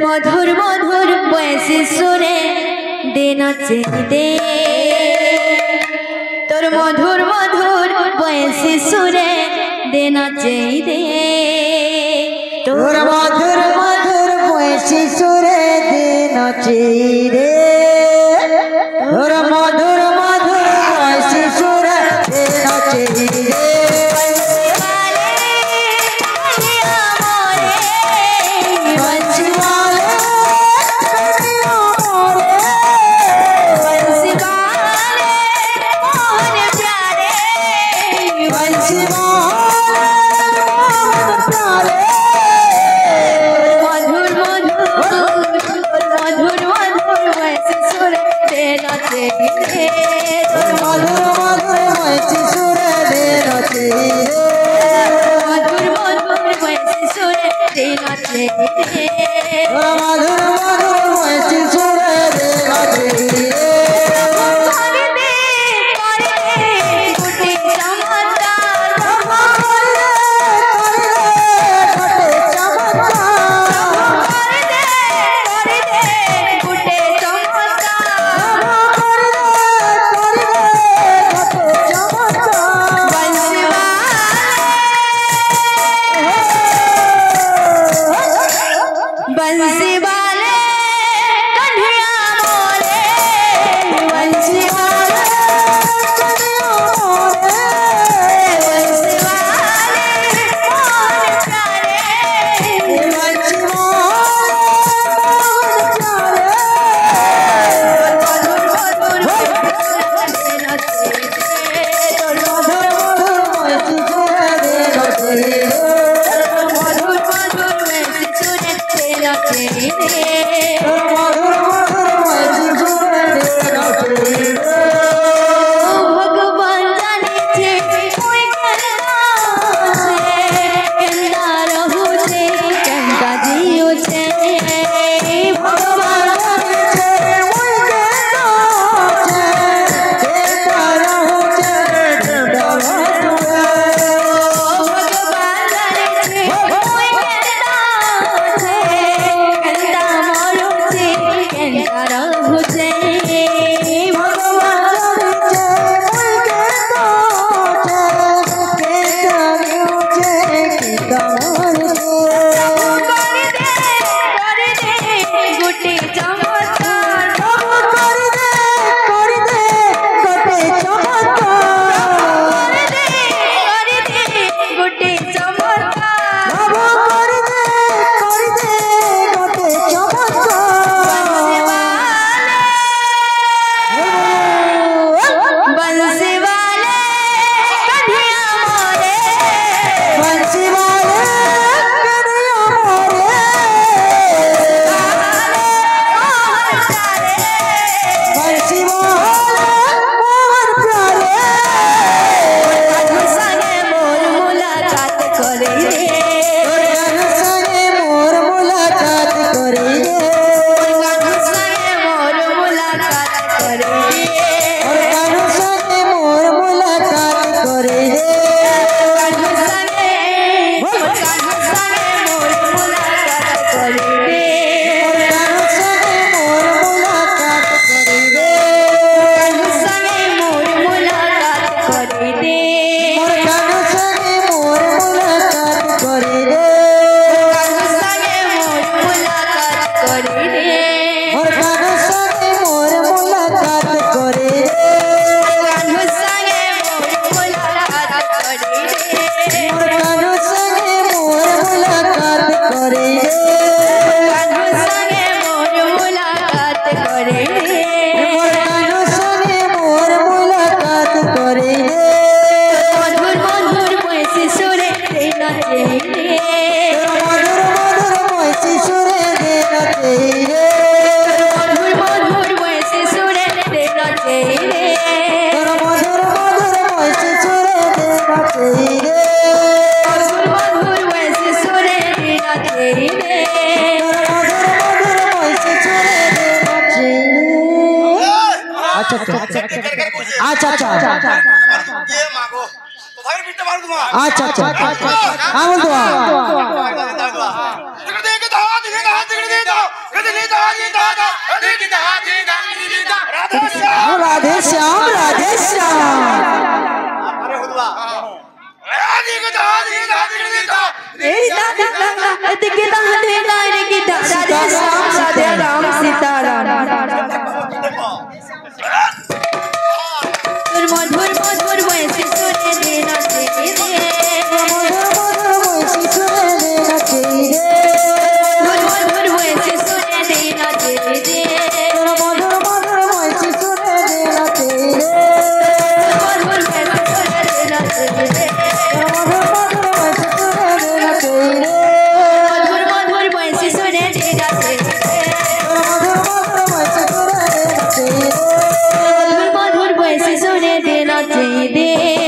मधुर मधुर बयसी सुरे देना चाहिए तोर मधुर मधुर बयसी सुरे देना चाहिए तोर मधुर मधुर बयसी सुरे देना चाहिए तोर मधुर मधुर बयसी सुरे देना चाहिए अच्छा अच्छा ये मागो तो भाई बीते मार दूंगा अच्छा अच्छा हाँ बोल दो तिकड़ दे के दो तिकड़ दे दो এদিকে তাহলে গায়ে গীতা রাধে শ্যাম রাধে রাম সীতারাম তোর মধুর মধুর বয়সে সুরে দে নাচে রে তোর মধুর বয়সে সুরে দে নাচে রে মধুর বয়সে সুরে দে নাচে রে মধুর বয়সে সুরে দে নাচে রে মধুর বয়সে সুরে দে নাচে রে